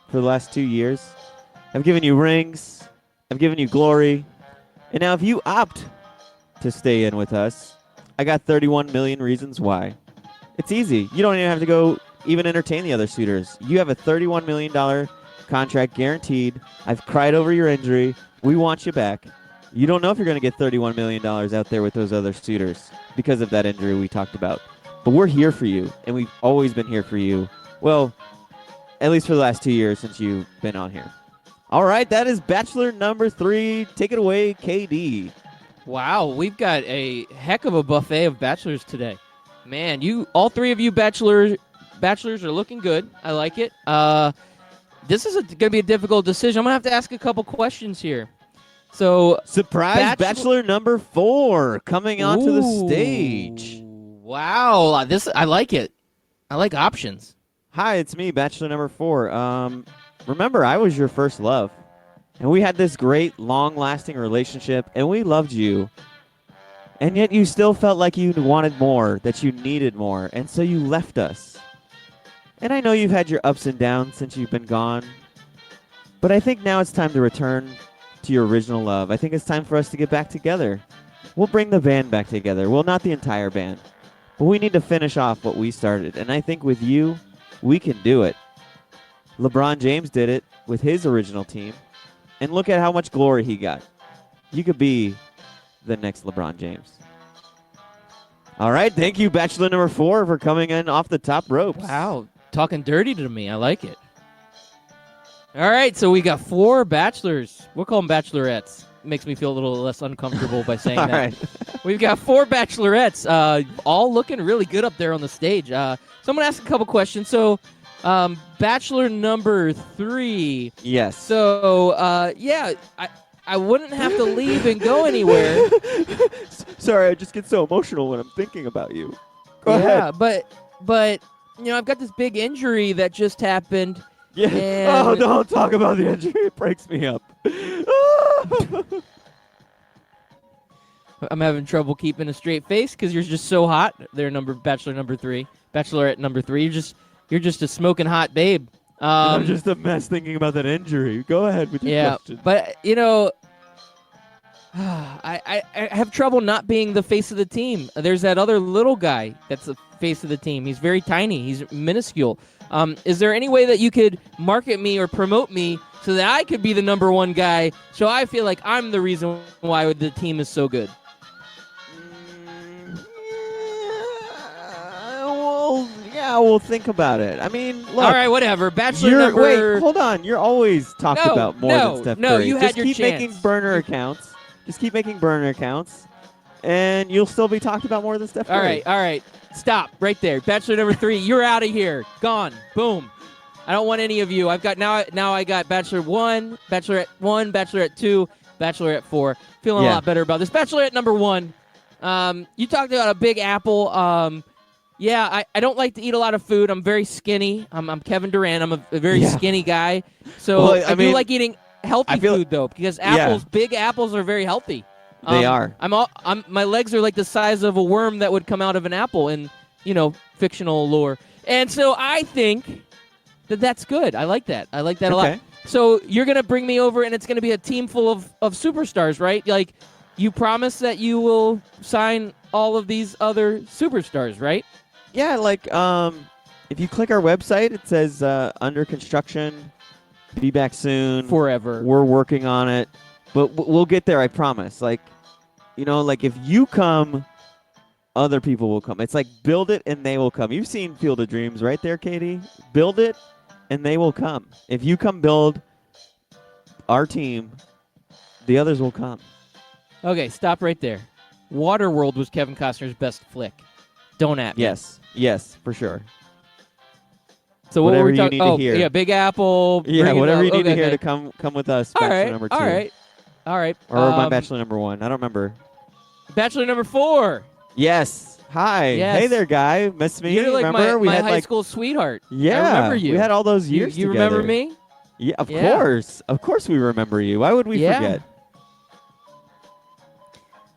for the last 2 years. I've given you rings. I've given you glory. And now if you opt to stay in with us, I got 31 million reasons why. It's easy. You don't even have to go even entertain the other suitors. You have a $31 million contract guaranteed. I've cried over your injury. We want you back. You don't know if you're going to get $31 million out there with those other suitors because of that injury we talked about. But we're here for you, and we've always been here for you. Well, at least for the last 2 years since you've been on here. All right, that is Bachelor number 3. Take it away, KD. Wow, we've got a heck of a buffet of bachelors today. Man, all 3 of you bachelors are looking good. I like it. This is going to be a difficult decision. I'm going to have to ask a couple questions here. So, surprise Bachelor number 4 coming onto the stage. Wow, I like it. I like options. Hi, it's me, Bachelor number 4. Remember, I was your first love, and we had this great, long-lasting relationship, and we loved you. And yet you still felt like you wanted more, that you needed more, and so you left us. And I know you've had your ups and downs since you've been gone, but I think now it's time to return to your original love. I think it's time for us to get back together. We'll bring the band back together. Well, not the entire band, but we need to finish off what we started, and I think with you, we can do it. LeBron James did it with his original team, and look at how much glory he got. You could be the next LeBron James. All right, thank you, Bachelor number 4, for coming in off the top ropes. Wow, talking dirty to me. I like it. All right, so we got 4 bachelors. We'll call them bachelorettes. Makes me feel a little less uncomfortable by saying that. Right. We've got 4 bachelorettes, all looking really good up there on the stage. So I'm going to ask a couple questions. So, Bachelor number 3. Yes. So, I wouldn't have to leave and go anywhere. Sorry, I just get so emotional when I'm thinking about you. Go ahead. but I've got this big injury that just happened. Yeah. Oh, don't talk about the injury. It breaks me up. I'm having trouble keeping a straight face because you're just so hot. There, Bachelor number 3, Bachelorette number 3. You're just a smoking hot babe. I'm just a mess thinking about that injury. Go ahead with your question. But I have trouble not being the face of the team. There's that other little guy that's the face of the team. He's very tiny. He's minuscule. Is there any way that you could market me or promote me so that I could be the number 1 guy, so I feel like I'm the reason why the team is so good? We'll think about it. I mean, look. All right, whatever. Bachelor number... Wait, hold on. You're always talked about more than Steph Curry. No, you had your chance. Just keep making burner accounts. Just keep making burner accounts, and you'll still be talked about more than Steph Curry. All right. Stop right there. Bachelor number 3, you're out of here. Gone. Boom. I don't want any of you. I've got now I got Bachelor 1, Bachelorette 1, Bachelorette 2, Bachelorette 4. Feeling a lot better about this. Bachelorette number 1. You talked about a big apple. I don't like to eat a lot of food. I'm very skinny. I'm Kevin Durant. I'm a very skinny guy. So I do like eating healthy food though, because big apples are very healthy. They are. My legs are like the size of a worm that would come out of an apple, and fictional lore. And so I think that's good. I like that. I like that a lot. Okay. So you're going to bring me over, and it's going to be a team full of superstars, right? Like, you promise that you will sign all of these other superstars, right? Yeah, like if you click our website, it says under construction, be back soon. Forever. We're working on it, but we'll get there, I promise. Like, like if you come, other people will come. It's like build it and they will come. You've seen Field of Dreams right there, Katie. Build it and they will come. If you come build our team, the others will come. Okay, stop right there. Waterworld was Kevin Costner's best flick. Don't at me. Yes, for sure. So what whatever were we talking? you need to hear. Yeah, Big Apple. Yeah, whatever you need to hear okay. to come with us. All Bachelor right, number 2. all right. Or my Bachelor number 1. I don't remember. Bachelor number 4. Yes. Hi. Yes. Hey there, guy. Miss me? You're like remember? my had high school sweetheart. Yeah. I remember you. We had all those years You together. remember me? Yeah, of course. Of course we remember you. Why would we forget?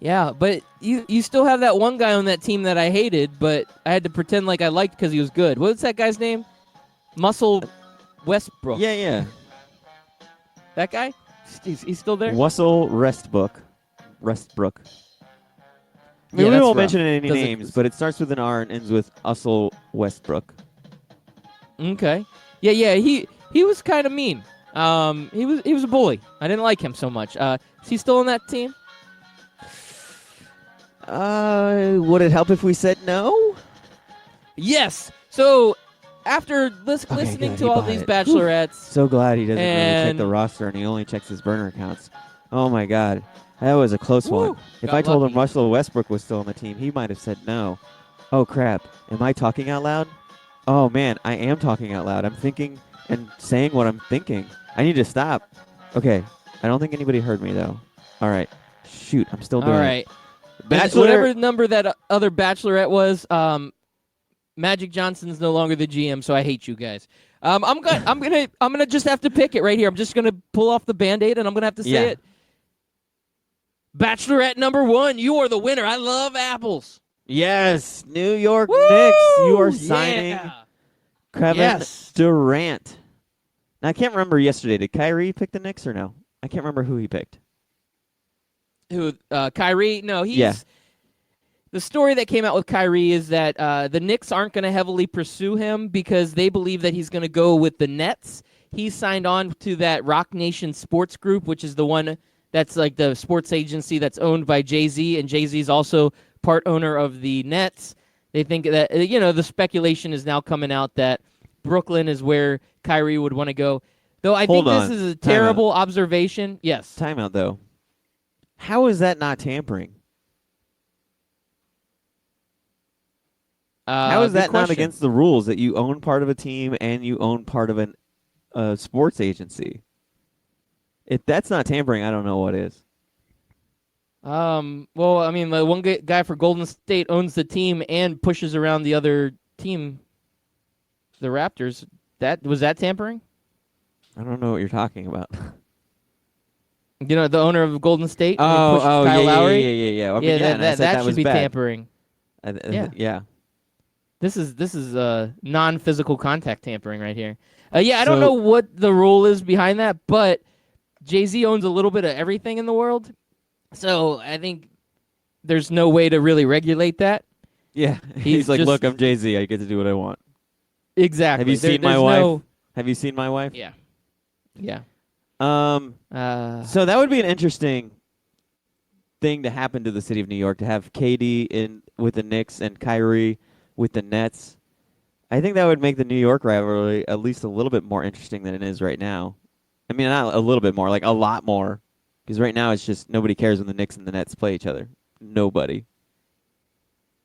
Yeah, but you still have that one guy on that team that I hated, but I had to pretend like I liked because he was good. What's that guy's name? Muscle Westbrook. Yeah. That guy? He's still there? Russell Westbrook. I mean, we that's won't rough. mention any Doesn't- names, but it starts with an R and ends with Russell Westbrook. Okay. Yeah. He was kind of mean. He was a bully. I didn't like him so much. Is he still on that team? Would it help if we said no? Yes. So after listening good, to he all bought these it. bachelorettes, So glad he doesn't really check And- the roster and he only checks his burner accounts. Oh my God, that was a close Woo, one. If got I told him lucky. Russell Westbrook was still on the team, he might have said no. Oh crap, am I talking out loud? Oh man, I am talking out loud. I'm thinking and saying what I'm thinking. I need to stop. Okay, I don't think anybody heard me though. All right, shoot, I'm still doing all it. right. Bachelor. Whatever number that other bachelorette was, Magic Johnson's no longer the GM, so I hate you guys. I'm gonna just have to pick it right here. I'm just gonna pull off the Band-Aid and I'm gonna have to say Yeah. it. Bachelorette number 1, you are the winner. I love apples. Yes, New York Woo! Knicks. You are signing Yeah. Kevin Yes. Durant. Now, I can't remember yesterday. Did Kyrie pick the Knicks or no? I can't remember who he picked. Who? Kyrie? No, he's. Yeah. The story that came out with Kyrie is that the Knicks aren't going to heavily pursue him because they believe that he's going to go with the Nets. He signed on to that Rock Nation Sports Group, which is the one that's like the sports agency that's owned by Jay-Z, and Jay-Z is also part owner of the Nets. They think that, the speculation is now coming out that Brooklyn is where Kyrie would want to go. Though I Hold think on. this is a Time terrible observation. Yes. Timeout, though. How is that not tampering? How is good that not question. against the rules that you own part of a team and you own part of a sports agency? If that's not tampering, I don't know what is. Well, I mean, the one guy for Golden State owns the team and pushes around the other team, the Raptors. Was that tampering? I don't know what you're talking about. The owner of Golden State. Kyle yeah, Lowry. yeah. I mean, Yeah, and I said that was should be bad. tampering. Yeah. Yeah. This is non-physical contact tampering right here. I don't So- know what the rule is behind that, but Jay-Z owns a little bit of everything in the world, so I think there's no way to really regulate that. Yeah. He's He's like, just- look, I'm Jay-Z. I get to do what I want. Exactly. Have you seen my there's wife? no- Have you seen my wife? Yeah. Yeah. So that would be an interesting thing to happen to the city of New York, to have KD with the Knicks and Kyrie with the Nets. I think that would make the New York rivalry at least a little bit more interesting than it is right now. I mean, not a little bit more, like a lot more. Because right now it's just nobody cares when the Knicks and the Nets play each other. Nobody.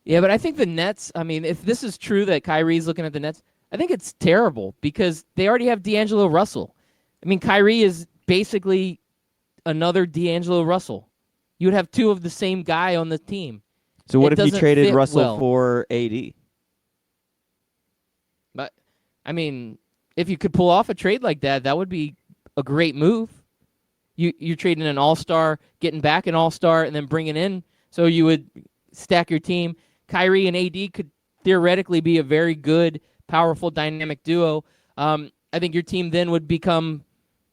Yeah, but I think the Nets, I mean, if this is true that Kyrie's looking at the Nets, I think it's terrible because they already have D'Angelo Russell. I mean, Kyrie is basically another D'Angelo Russell. You would have two of the same guy on the team. So what It if you doesn't traded fit Russell well. for AD? But, I mean, if you could pull off a trade like that, that would be a great move. You're trading an all-star, getting back an all-star, and then bringing in, so you would stack your team. Kyrie and AD could theoretically be a very good, powerful, dynamic duo. I think your team then would become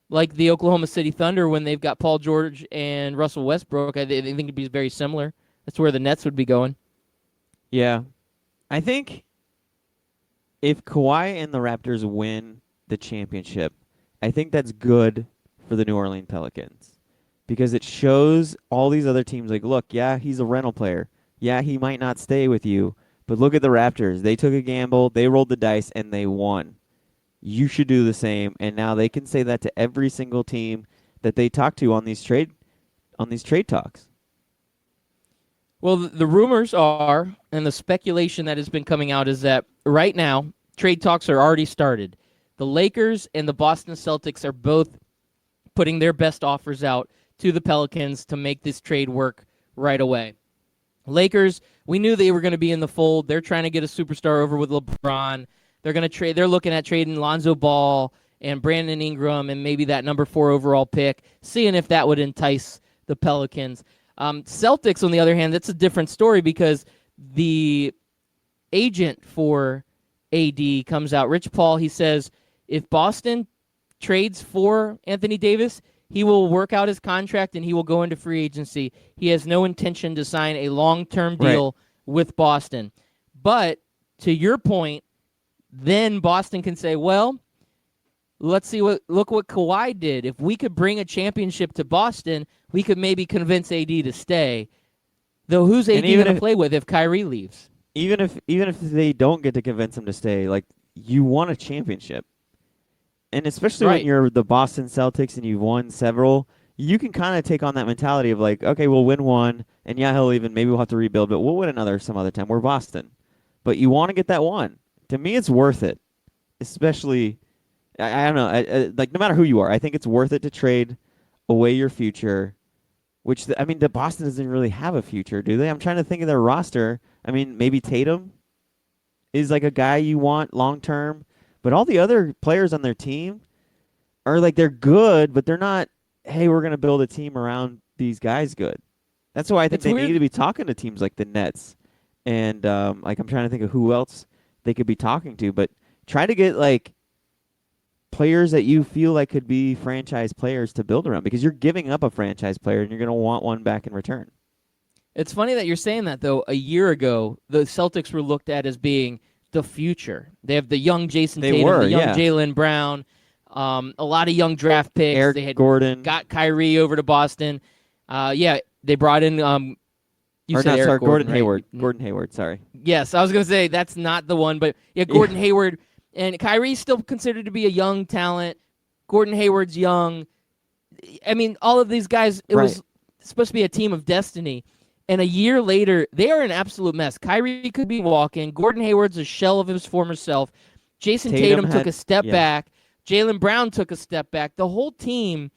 like the Oklahoma City Thunder when they've got Paul George and Russell Westbrook. I think it'd be very similar. That's where the Nets would be going. Yeah. I think if Kawhi and the Raptors win the championship, I think that's good for the New Orleans Pelicans because it shows all these other teams like, look, yeah, he's a rental player. Yeah, he might not stay with you, but look at the Raptors. They took a gamble, they rolled the dice, and they won. You should do the same, and now they can say that to every single team that they talk to on these trade talks. Well, the rumors are, and the speculation that has been coming out is that right now, trade talks are already started. The Lakers and the Boston Celtics are both putting their best offers out to the Pelicans to make this trade work right away. Lakers, we knew they were going to be in the fold. They're trying to get a superstar over with LeBron. They're going to trade. They're looking at trading Lonzo Ball and Brandon Ingram and maybe that number 4 overall pick, seeing if that would entice the Pelicans. Celtics, on the other hand, that's a different story because the agent for AD comes out. Rich Paul, he says, if Boston trades for Anthony Davis, he will work out his contract and he will go into free agency. He has no intention to sign a long-term deal with Boston. But to your point, then Boston can say, well, look what Kawhi did. If we could bring a championship to Boston, we could maybe convince AD to stay. Though who's AD going to play with if Kyrie leaves? Even if they don't get to convince him to stay, like you won a championship. And especially when you're the Boston Celtics and you've won several, you can kind of take on that mentality of like, okay, we'll win one, and yeah, he'll leave, and maybe we'll have to rebuild, but we'll win another some other time. We're Boston. But you want to get that one. To me, it's worth it. Especially, I don't know, like no matter who you are, I think it's worth it to trade away your future, which, the Boston doesn't really have a future, do they? I'm trying to think of their roster. I mean, maybe Tatum is like a guy you want long-term. But all the other players on their team are like they're good, but they're not, hey, we're going to build a team around these guys good. That's why I think they need to be talking to teams like the Nets. And like I'm trying to think of who else they could be talking to. But try to get like players that you feel like could be franchise players to build around because you're giving up a franchise player and you're going to want one back in return. It's funny that you're saying that, though. A year ago, the Celtics were looked at as being the future. They have the young Jason Tatum, the young Jaylen Brown, a lot of young draft picks. Eric they had Gordon. Got Kyrie over to Boston. They brought in Gordon Hayward. Gordon Hayward, sorry. Yes, I was going to say that's not the one, but yeah, Gordon Hayward. And Kyrie's still considered to be a young talent. Gordon Hayward's young. I mean, all of these guys, it was supposed to be a team of destiny. And a year later, they are an absolute mess. Kyrie could be walking. Gordon Hayward's a shell of his former self. Jason Tatum took a step back. Jaylen Brown took a step back. The whole team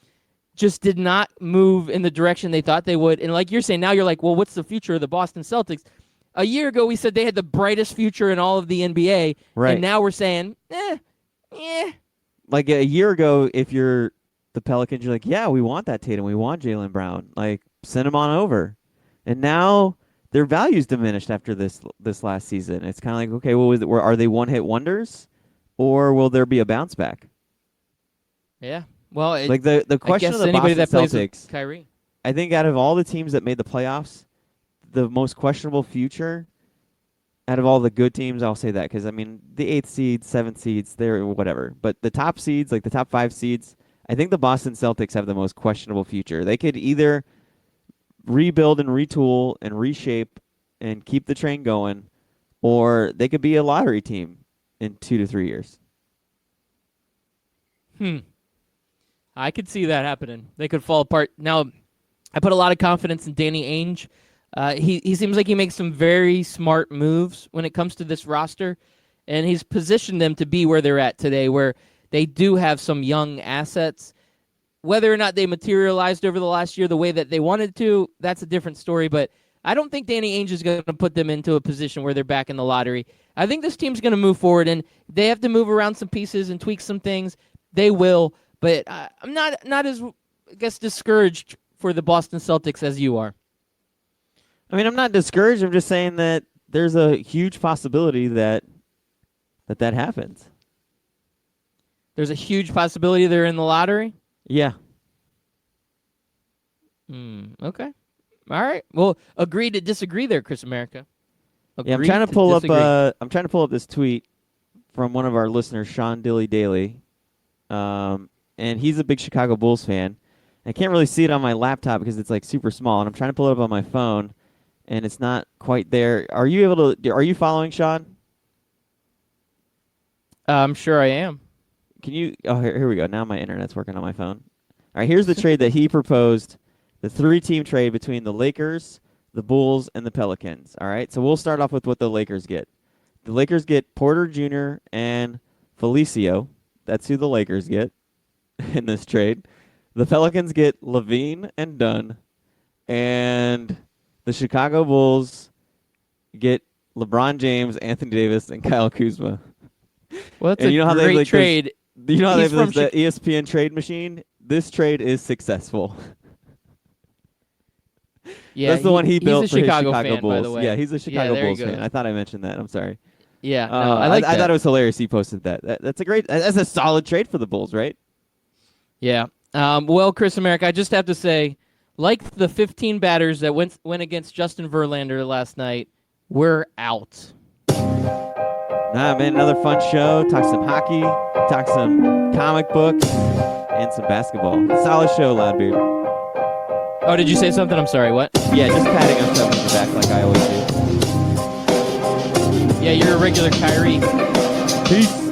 just did not move in the direction they thought they would. And like you're saying, now you're like, well, what's the future of the Boston Celtics? A year ago, we said they had the brightest future in all of the NBA. Right. And now we're saying, Like a year ago, if you're the Pelicans, you're like, yeah, we want that Tatum. We want Jaylen Brown. Like, send him on over. And now their value's diminished after this last season. It's kind of like, okay, well, are they one-hit wonders, or will there be a bounce back? Yeah. Well, like the question of the Boston Celtics, Kyrie. I think out of all the teams that made the playoffs, the most questionable future out of all the good teams, I'll say that because the 8th seeds, 7th seeds, they're whatever. But the top seeds, like the top 5 seeds, I think the Boston Celtics have the most questionable future. They could either rebuild and retool and reshape and keep the train going, or they could be a lottery team in 2 to 3 years. I could see that happening. They could fall apart. Now, I put a lot of confidence in Danny Ainge. He seems like he makes some very smart moves when it comes to this roster, and he's positioned them to be where they're at today, where they do have some young assets. Whether or not they materialized over the last year the way that they wanted to, that's a different story. But I don't think Danny Ainge is going to put them into a position where they're back in the lottery. I think this team's going to move forward, and they have to move around some pieces and tweak some things. They will, but I'm not as, I guess, discouraged for the Boston Celtics as you are. I'm not discouraged. I'm just saying that there's a huge possibility that happens. There's a huge possibility they're in the lottery? Yeah. Okay. All right. Well, agree to disagree there, Chris America. Yeah, I'm trying to pull disagree. up this tweet from one of our listeners, Sean Dilly Daly. And he's a big Chicago Bulls fan. I can't really see it on my laptop because it's like super small, and I'm trying to pull it up on my phone, and it's not quite there. Are you following Sean? I'm sure I am. Can you? Oh, here we go. Now my internet's working on my phone. All right, here's the trade that he proposed: the 3-team trade between the Lakers, the Bulls, and the Pelicans. All right, so we'll start off with what the Lakers get. The Lakers get Porter Jr. and Felicio. That's who the Lakers get in this trade. The Pelicans get Levine and Dunn, and the Chicago Bulls get LeBron James, Anthony Davis, and Kyle Kuzma. Well, that's And a great trade. You know how they He's have from the ESPN trade machine? This trade is successful. Yeah, that's the one he built he's a for Chicago his Chicago fan, Bulls. by the way. Yeah, he's a Chicago there he Bulls fan. goes. I thought I mentioned that. I'm sorry. Yeah, no, I like that. I thought it was hilarious he posted that. That's a solid trade for the Bulls, right? Yeah. Well, Chris America, I just have to say, like the 15 batters that went against Justin Verlander last night, we're out. Nah, man, another fun show. Talk some hockey, talk some comic books, and some basketball. Solid show, Loudbeard. Oh, did you say something? I'm sorry, what? Yeah, just patting ourselves on the back like I always do. Yeah, you're a regular Kyrie. Peace.